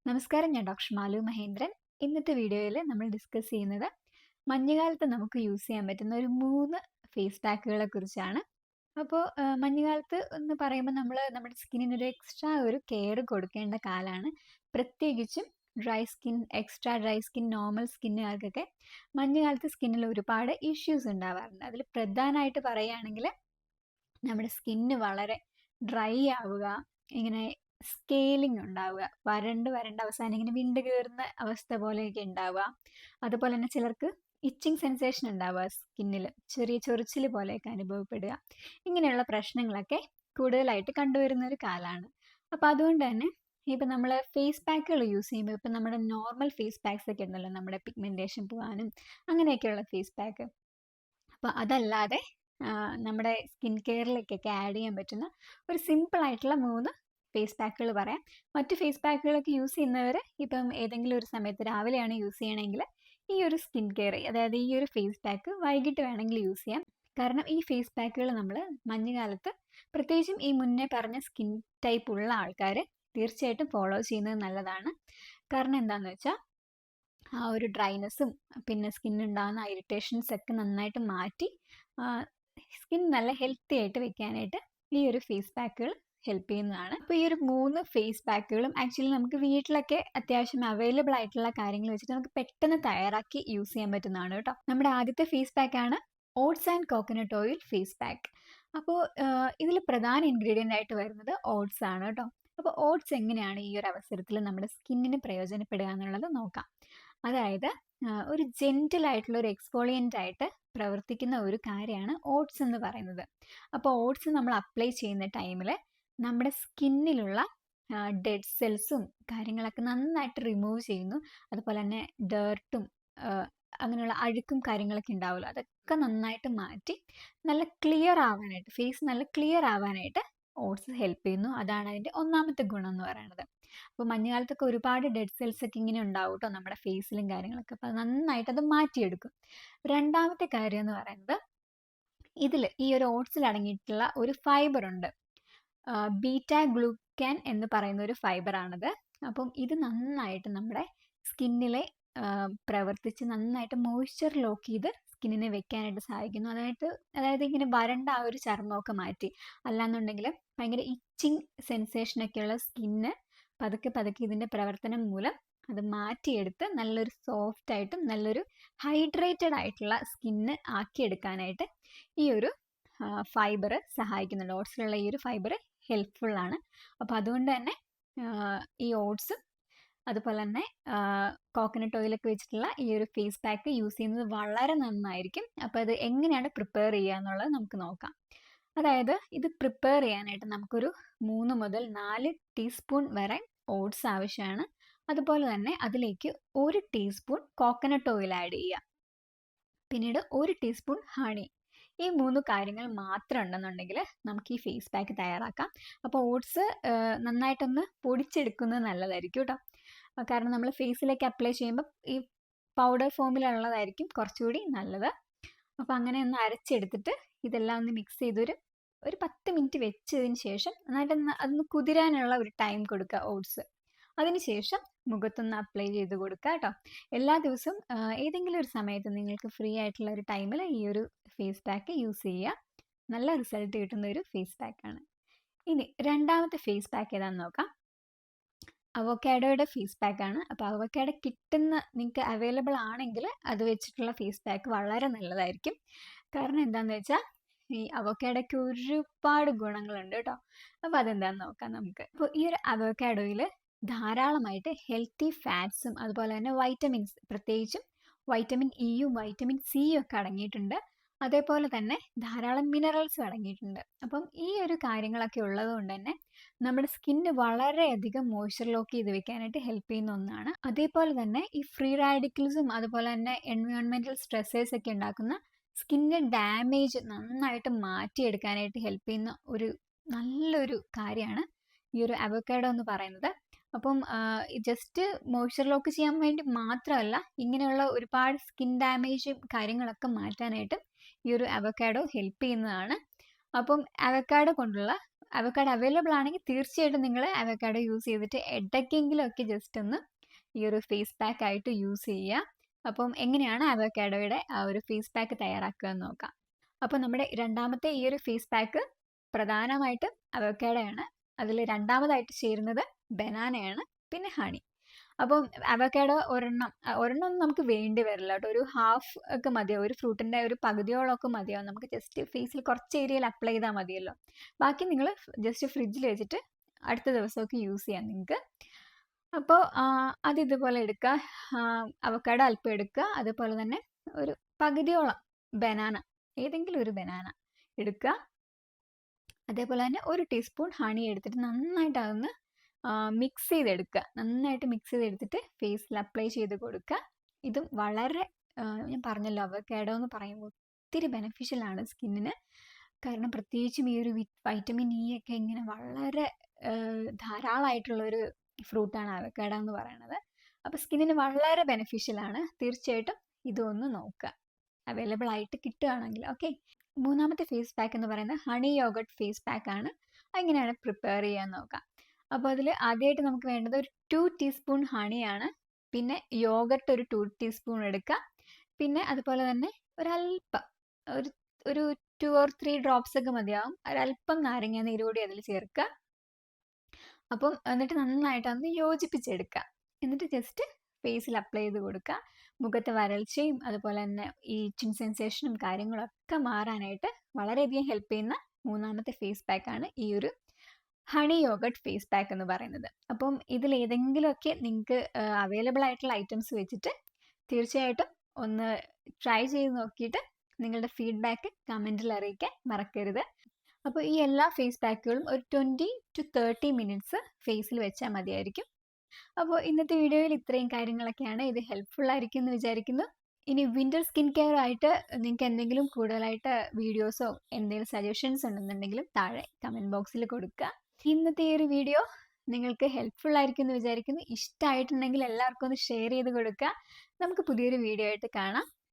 നമസ്കാരം, ഞാൻ ഡോക്ടർ മാലു മഹേന്ദ്രൻ. ഇന്നത്തെ വീഡിയോയിൽ നമ്മൾ ഡിസ്കസ് ചെയ്യുന്നത് മഞ്ഞുകാലത്ത് നമുക്ക് യൂസ് ചെയ്യാൻ പറ്റുന്ന ഒരു 3 ഫേസ് പാക്കുകളെ കുറിച്ചാണ്. അപ്പോൾ മഞ്ഞുകാലത്ത് എന്ന് പറയുമ്പോൾ നമ്മൾ നമ്മുടെ സ്കിന്നിന് ഒരു എക്സ്ട്രാ ഒരു കെയർ കൊടുക്കേണ്ട കാലമാണ്. പ്രത്യേകിച്ചും എക്സ്ട്രാ ഡ്രൈ സ്കിൻ, നോർമൽ സ്കിന്നുകാർക്കൊക്കെ മഞ്ഞുകാലത്ത് സ്കിന്നിൽ ഒരുപാട് ഇഷ്യൂസ് ഉണ്ടാവാറുണ്ട്. അതിൽ പ്രധാനമായിട്ട് പറയുകയാണെങ്കിൽ നമ്മുടെ സ്കിന്ന് വളരെ ഡ്രൈ ആവുക, ഇങ്ങനെ സ്കെയിലിംഗ് ഉണ്ടാവുക, വരണ്ട് വരണ്ട് അവസാനം ഇങ്ങനെ വിണ്ട് കയറുന്ന അവസ്ഥ പോലെയൊക്കെ ഉണ്ടാവുക. അതുപോലെ തന്നെ ചിലർക്ക് ഇച്ചിങ് സെൻസേഷൻ ഉണ്ടാവുക, സ്കിന്നിൽ ചെറിയ ചൊറിച്ചിൽ പോലെയൊക്കെ അനുഭവപ്പെടുക. ഇങ്ങനെയുള്ള പ്രശ്നങ്ങളൊക്കെ കൂടുതലായിട്ട് കണ്ടുവരുന്ന ഒരു കാലമാണ്. അപ്പോൾ അതുകൊണ്ട് തന്നെ ഇപ്പം നമ്മൾ ഫേസ് പാക്കുകൾ യൂസ് ചെയ്യുമ്പോൾ, ഇപ്പം നമ്മുടെ നോർമൽ ഫേസ് പാക്സ് ഒക്കെ ഉണ്ടല്ലോ, നമ്മുടെ പിഗ്മെൻറ്റേഷൻ പോകാനും അങ്ങനെയൊക്കെയുള്ള ഫേസ് പാക്ക്. അപ്പോൾ അതല്ലാതെ നമ്മുടെ സ്കിൻ കെയറിലേക്കൊക്കെ ആഡ് ചെയ്യാൻ പറ്റുന്ന ഒരു സിമ്പിൾ ആയിട്ടുള്ള 3 ഫേസ് പാക്കുകൾ പറയാം. മറ്റ് ഫേസ് പാക്കുകളൊക്കെ യൂസ് ചെയ്യുന്നവർ ഇപ്പം ഏതെങ്കിലും ഒരു സമയത്ത് രാവിലെയാണ് യൂസ് ചെയ്യണമെങ്കിൽ ഈ ഒരു സ്കിൻ കെയർ, അതായത് ഈ ഒരു ഫേസ് പാക്ക് വൈകിട്ട് വേണമെങ്കിൽ യൂസ് ചെയ്യാം. കാരണം ഈ ഫേസ് പാക്കുകൾ നമ്മൾ മഞ്ഞുകാലത്ത്, പ്രത്യേകിച്ചും ഈ മുന്നേ പറഞ്ഞ സ്കിൻ ടൈപ്പ് ഉള്ള ആൾക്കാർ തീർച്ചയായിട്ടും ഫോളോ ചെയ്യുന്നത് നല്ലതാണ്. കാരണം എന്താണെന്ന് വെച്ചാൽ ആ ഒരു ഡ്രൈനെസ്സും പിന്നെ സ്കിന്നുണ്ടാകുന്ന ഇറിറ്റേഷൻസ് ഒക്കെ നന്നായിട്ട് മാറ്റി സ്കിൻ നല്ല ഹെൽത്തി ആയിട്ട് വെക്കാനായിട്ട് ഈ ഒരു ഫേസ് പാക്കുകൾ ഹെൽപ്പ് ചെയ്യുന്നതാണ്. അപ്പോൾ ഈ ഒരു 3 ഫേസ് പാക്കുകളും ആക്ച്വലി നമുക്ക് വീട്ടിലൊക്കെ അത്യാവശ്യം അവൈലബിൾ ആയിട്ടുള്ള കാര്യങ്ങൾ വെച്ചിട്ട് നമുക്ക് പെട്ടെന്ന് തയ്യാറാക്കി യൂസ് ചെയ്യാൻ പറ്റുന്നതാണ് കേട്ടോ. നമ്മുടെ ആദ്യത്തെ ഫേസ് പാക്കാണ് oats and coconut oil face pack. അപ്പോൾ ഇതിൽ പ്രധാന ഇൻഗ്രീഡിയൻ്റ് ആയിട്ട് വരുന്നത് ഓട്സ് ആണ് കേട്ടോ. അപ്പോൾ ഓട്സ് എങ്ങനെയാണ് ഈ ഒരു അവസരത്തിൽ നമ്മുടെ സ്കിന്നിന് പ്രയോജനപ്പെടുക എന്നുള്ളത് നോക്കാം. അതായത് ഒരു ജെൻറ്റിൽ ആയിട്ടുള്ള ഒരു എക്സ്ഫോളിയൻ്റ് ആയിട്ട് പ്രവർത്തിക്കുന്ന ഒരു കാര്യമാണ് ഓട്സ് എന്ന് പറയുന്നത്. അപ്പോൾ ഓട്സ് നമ്മൾ അപ്ലൈ ചെയ്യുന്ന ടൈമിൽ നമ്മുടെ സ്കിന്നിലുള്ള ഡെഡ് സെൽസും കാര്യങ്ങളൊക്കെ നന്നായിട്ട് റിമൂവ് ചെയ്യുന്നു. അതുപോലെ തന്നെ ഡേർട്ടും അങ്ങനെയുള്ള അഴുക്കും കാര്യങ്ങളൊക്കെ ഉണ്ടാവുമല്ലോ, അതൊക്കെ നന്നായിട്ട് മാറ്റി നല്ല ക്ലിയർ ആവാനായിട്ട്, ഫേസ് നല്ല ക്ലിയർ ആവാനായിട്ട് ഓട്സ് ഹെൽപ്പ് ചെയ്യുന്നു. അതാണ് അതിൻ്റെ ഒന്നാമത്തെ ഗുണം എന്ന് പറയുന്നത്. അപ്പോൾ മഞ്ഞുകാലത്തൊക്കെ ഒരുപാട് ഡെഡ് സെൽസ് ഒക്കെ ഇങ്ങനെ ഉണ്ടാവും കേട്ടോ നമ്മുടെ ഫേസിലും കാര്യങ്ങളൊക്കെ. അപ്പോൾ നന്നായിട്ട് അത് മാറ്റിയെടുക്കും. രണ്ടാമത്തെ കാര്യം എന്ന് പറയുന്നത്, ഇതിൽ ഈ ഒരു ഓട്സിൽ അടങ്ങിയിട്ടുള്ള ഒരു ഫൈബർ ഉണ്ട്, ബീറ്റ ഗ്ലൂക്കാൻ എന്ന് പറയുന്ന ഒരു ഫൈബറാണിത്. അപ്പം ഇത് നന്നായിട്ട് നമ്മുടെ സ്കിന്നിലെ പ്രവർത്തിച്ച് നന്നായിട്ട് മോയ്സ്ചർ ലോക്ക് ചെയ്ത് സ്കിന്നിനെ വെക്കാനായിട്ട് സഹായിക്കുന്നു. അതായത് ഇങ്ങനെ വരണ്ട ആ ഒരു ചർമ്മമൊക്കെ മാറ്റി, അല്ലാന്നുണ്ടെങ്കിൽ ഭയങ്കര ഇച്ചിങ് സെൻസേഷനൊക്കെയുള്ള സ്കിന്ന് പതുക്കെ പതുക്കെ ഇതിൻ്റെ പ്രവർത്തനം മൂലം അത് മാറ്റിയെടുത്ത് നല്ലൊരു സോഫ്റ്റ് ആയിട്ടും നല്ലൊരു ഹൈഡ്രേറ്റഡ് ആയിട്ടുള്ള സ്കിന്ന് ആക്കിയെടുക്കാനായിട്ട് ഈ ഒരു ഫൈബർ സഹായിക്കുന്നുണ്ട്. ഓട്സിലുള്ള ഈ ഒരു ഫൈബർ ഹെൽപ്ഫുള്ളാണ്. അപ്പോൾ അതുകൊണ്ട് തന്നെ ഈ ഓട്സും അതുപോലെ തന്നെ കോക്കനട്ട് ഓയിലൊക്കെ വെച്ചിട്ടുള്ള ഈ ഒരു ഫേസ് പാക്ക് യൂസ് ചെയ്യുന്നത് വളരെ നന്നായിരിക്കും. അപ്പോൾ അത് എങ്ങനെയാണ് പ്രിപ്പയർ ചെയ്യുക എന്നുള്ളത് നമുക്ക് നോക്കാം. അതായത് ഇത് പ്രിപ്പയർ ചെയ്യാനായിട്ട് നമുക്കൊരു 3 മുതൽ 4 ടീസ്പൂൺ വരെ ഓട്സ് ആവശ്യമാണ്. അതുപോലെ തന്നെ അതിലേക്ക് 1 ടീസ്പൂൺ കോക്കനട്ട് ഓയിൽ ആഡ് ചെയ്യുക. പിന്നീട് 1 ടീസ്പൂൺ ഹണി. ഈ 3 കാര്യങ്ങൾ മാത്രം ഉണ്ടെന്നുണ്ടെങ്കിൽ നമുക്ക് ഈ ഫേസ് പാക്ക് തയ്യാറാക്കാം. അപ്പോൾ ഓട്സ് നന്നായിട്ടൊന്ന് പൊടിച്ചെടുക്കുന്നത് നല്ലതായിരിക്കും കേട്ടോ. കാരണം നമ്മൾ ഫേസിലേക്ക് അപ്ലൈ ചെയ്യുമ്പോൾ ഈ പൗഡർ ഫോമിലുള്ളതായിരിക്കും കുറച്ചുകൂടി നല്ലത്. അപ്പോൾ അങ്ങനെ ഒന്ന് അരച്ചെടുത്തിട്ട് ഇതെല്ലാം ഒന്ന് മിക്സ് ചെയ്തൊരു 10 മിനിറ്റ് വെച്ചതിന് ശേഷം നന്നായിട്ടൊന്ന് അതൊന്ന് കുതിരാനുള്ള ഒരു ടൈം കൊടുക്കുക ഓട്സ്. അതിനുശേഷം മുഖത്തൊന്ന് അപ്ലൈ ചെയ്ത് കൊടുക്കുക കേട്ടോ. എല്ലാ ദിവസവും ഏതെങ്കിലും ഒരു സമയത്ത് നിങ്ങൾക്ക് ഫ്രീ ആയിട്ടുള്ള ഒരു ടൈമിൽ ഈ ഒരു ഫേസ് പാക്ക് യൂസ് ചെയ്യുക. നല്ല റിസൾട്ട് കിട്ടുന്ന ഒരു ഫേസ് പാക്കാണ്. ഇനി രണ്ടാമത്തെ ഫേസ് പാക്ക് ഏതാണെന്ന് നോക്കാം. അവോക്കാഡോയുടെ ഫേസ് പാക്കാണ്. അപ്പോൾ അവോക്കാഡോ നിങ്ങൾക്ക് അവൈലബിൾ ആണെങ്കിൽ അത് വെച്ചിട്ടുള്ള ഫേസ് പാക്ക് വളരെ നല്ലതായിരിക്കും. കാരണം എന്താണെന്ന് വെച്ചാൽ ഈ അവോക്കാഡോയ്ക്ക് ഒരുപാട് ഗുണങ്ങളുണ്ട് കേട്ടോ. അപ്പോൾ അതെന്താണെന്ന് നോക്കാം നമുക്ക്. അപ്പോൾ ഈ ഒരു അവോക്കാഡോയിൽ ധാരാളമായിട്ട് ഹെൽത്തി ഫാറ്റ്സും അതുപോലെ തന്നെ വൈറ്റമിൻസ്, പ്രത്യേകിച്ചും വൈറ്റമിൻ ഇയും വൈറ്റമിൻ സിയും ഒക്കെ അടങ്ങിയിട്ടുണ്ട്. അതേപോലെ തന്നെ ധാരാളം മിനറൽസും അടങ്ങിയിട്ടുണ്ട്. അപ്പം ഈ ഒരു കാര്യങ്ങളൊക്കെ ഉള്ളത് കൊണ്ട് തന്നെ നമ്മുടെ സ്കിന്ന് വളരെയധികം മോയ്സ്ചർ ലോക്ക് ചെയ്ത് വെക്കാനായിട്ട് ഹെൽപ്പ് ചെയ്യുന്ന ഒന്നാണ്. അതേപോലെ തന്നെ ഈ ഫ്രീ റാഡിക്കൽസും അതുപോലെ തന്നെ എൻവയോൺമെൻറ്റൽ സ്ട്രെസ്സേഴ്സ് ഒക്കെ ഉണ്ടാക്കുന്ന സ്കിന്നിൻ്റെ ഡാമേജ് നന്നായിട്ട് മാറ്റിയെടുക്കാനായിട്ട് ഹെൽപ്പ് ചെയ്യുന്ന ഒരു നല്ലൊരു കാര്യമാണ് ഈ ഒരു അവോക്കാഡോ എന്ന് പറയുന്നത്. അപ്പം ജസ്റ്റ് മോയ്സ്ചർ ലോക്ക് ചെയ്യാൻ വേണ്ടി മാത്രമല്ല, ഇങ്ങനെയുള്ള ഒരുപാട് സ്കിൻ ഡാമേജും കാര്യങ്ങളൊക്കെ മാറ്റാനായിട്ട് ഈ ഒരു അവോക്കാഡോ ഹെൽപ്പ് ചെയ്യുന്നതാണ്. അപ്പം അവോക്കാഡോ കൊണ്ടുള്ള അവക്കാഡോ അവൈലബിൾ ആണെങ്കിൽ തീർച്ചയായിട്ടും നിങ്ങൾ അവക്കാഡോ യൂസ് ചെയ്തിട്ട് ഇടയ്ക്കെങ്കിലും ഒക്കെ ജസ്റ്റ് ഒന്ന് ഈ ഒരു ഫേസ് പാക്ക് ആയിട്ട് യൂസ് ചെയ്യുക. അപ്പം എങ്ങനെയാണ് അവക്കാഡോയുടെ ആ ഒരു ഫേസ് പാക്ക് തയ്യാറാക്കുക എന്ന് നോക്കാം. അപ്പോൾ നമ്മുടെ രണ്ടാമത്തെ ഈ ഒരു ഫേസ് പാക്ക് പ്രധാനമായിട്ടും അവക്കാഡോയാണ്. അതിൽ രണ്ടാമതായിട്ട് ചേരുന്നത് ബനാനയാണ്, പിന്നെ ഹണി. അപ്പം അവക്കാഡോ ഒരെണ്ണം നമുക്ക് വേണ്ടി വരില്ല കേട്ടോ. ഒരു ഹാഫ് ഒക്കെ മതിയാവും. ഒരു ഫ്രൂട്ടിൻ്റെ ഒരു പകുതിയോളമൊക്കെ മതിയാവും. നമുക്ക് ജസ്റ്റ് ഫേസിൽ കുറച്ച് ഏരിയയിൽ അപ്ലൈ ചെയ്താൽ മതിയല്ലോ. ബാക്കി നിങ്ങൾ ജസ്റ്റ് ഫ്രിഡ്ജിൽ വെച്ചിട്ട് അടുത്ത ദിവസമൊക്കെ യൂസ് ചെയ്യാം നിങ്ങൾക്ക്. അപ്പോൾ അത് ഇതുപോലെ എടുക്കുക. അവക്കാഡോ അല്പം എടുക്കുക. അതുപോലെ തന്നെ ഒരു പകുതിയോളം ബനാന, ഏതെങ്കിലും ഒരു ബനാന എടുക്കുക. അതേപോലെ തന്നെ ഒരു ടീസ്പൂൺ ഹണി എടുത്തിട്ട് നന്നായിട്ട് അതൊന്ന് മിക്സ് ചെയ്തെടുക്കുക. നന്നായിട്ട് മിക്സ് ചെയ്തെടുത്തിട്ട് ഫേസിൽ അപ്ലൈ ചെയ്ത് കൊടുക്കുക. ഇതും വളരെ ഞാൻ പറഞ്ഞല്ലോ, അവക്കാഡോ എന്ന് പറയുമ്പോൾ ഒത്തിരി ബെനിഫിഷ്യൽ ആണ് സ്കിന്നിന്. കാരണം പ്രത്യേകിച്ചും ഈ ഒരു വൈറ്റമിൻ ഇ ഒക്കെ ഇങ്ങനെ വളരെ ധാരാളമായിട്ടുള്ളൊരു ഫ്രൂട്ടാണ് അവക്കാഡോ എന്ന് പറയുന്നത്. അപ്പോൾ സ്കിന്നിന് വളരെ ബെനിഫിഷ്യൽ ആണ്. തീർച്ചയായിട്ടും ഇതൊന്ന് നോക്കുക, അവൈലബിൾ ആയിട്ട് കിട്ടുകയാണെങ്കിൽ. ഓക്കെ, മൂന്നാമത്തെ ഫേസ് പാക്ക് എന്ന് പറയുന്നത് ഹണി യോഗട്ട് ഫേസ് പാക്ക് ആണ്. എങ്ങനെയാണ് പ്രിപ്പയർ ചെയ്യാൻ നോക്കാം. അപ്പോൾ അതിൽ ആദ്യമായിട്ട് നമുക്ക് വേണ്ടത് ഒരു 2 ടീസ്പൂൺ ഹണിയാണ്. പിന്നെ യോഗട്ട് ഒരു 2 ടീസ്പൂൺ എടുക്കുക. പിന്നെ അതുപോലെ തന്നെ ഒരല്പം ഒരു 2 or 3 ഡ്രോപ്സ് ഒക്കെ മതിയാവും. ഒരല്പം നാരങ്ങ നീര് കൂടി അതിൽ ചേർക്കുക. അപ്പം എന്നിട്ട് നന്നായിട്ട് അതൊന്ന് യോജിപ്പിച്ചെടുക്കുക. എന്നിട്ട് ജസ്റ്റ് ഫേസിൽ അപ്ലൈ ചെയ്ത് കൊടുക്കുക. മുഖത്തെ വരൾച്ചയും അതുപോലെ തന്നെ ഈ ഇച്ചിങ് സെൻസേഷനും കാര്യങ്ങളൊക്കെ മാറാനായിട്ട് വളരെയധികം ഹെൽപ്പ് ചെയ്യുന്ന മൂന്നാമത്തെ ഫേസ് പാക്കാണ് ഈ ഒരു ഹണി യോഗട്ട് ഫേസ് പാക്ക് എന്ന് പറയുന്നത്. അപ്പം ഇതിൽ ഏതെങ്കിലുമൊക്കെ നിങ്ങൾക്ക് അവൈലബിൾ ആയിട്ടുള്ള ഐറ്റംസ് വെച്ചിട്ട് തീർച്ചയായിട്ടും ഒന്ന് ട്രൈ ചെയ്ത് നോക്കിയിട്ട് നിങ്ങളുടെ ഫീഡ്ബാക്ക് കമൻറ്റിൽ അറിയിക്കാൻ മറക്കരുത്. അപ്പോൾ ഈ എല്ലാ ഫേസ് പാക്കുകളും ഒരു 20 to 30 മിനിറ്റ്സ് ഫേസിൽ വെച്ചാൽ മതിയായിരിക്കും. അപ്പോൾ ഇന്നത്തെ വീഡിയോയിൽ ഇത്രയും കാര്യങ്ങളൊക്കെയാണ്. ഇത് ഹെൽപ്ഫുൾ ആയിരിക്കും എന്ന് വിചാരിക്കുന്നു. ഇനി വിൻ്റർ സ്കിൻ കെയർ ആയിട്ട് നിങ്ങൾക്ക് എന്തെങ്കിലും കൂടുതലായിട്ട് വീഡിയോസോ എന്തെങ്കിലും സജഷൻസ് ഉണ്ടെന്നുണ്ടെങ്കിലും താഴെ കമൻറ്റ് ബോക്സിൽ കൊടുക്കുക. ഇന്നത്തെ ഈ ഒരു വീഡിയോ നിങ്ങൾക്ക് ഹെൽപ്ഫുൾ ആയിരിക്കും എന്ന് വിചാരിക്കുന്നു. ഇഷ്ടമായിട്ടുണ്ടെങ്കിൽ എല്ലാവർക്കും ഒന്ന് ഷെയർ ചെയ്ത് കൊടുക്കുക. നമുക്ക് പുതിയൊരു വീഡിയോ ആയിട്ട് കാണാം.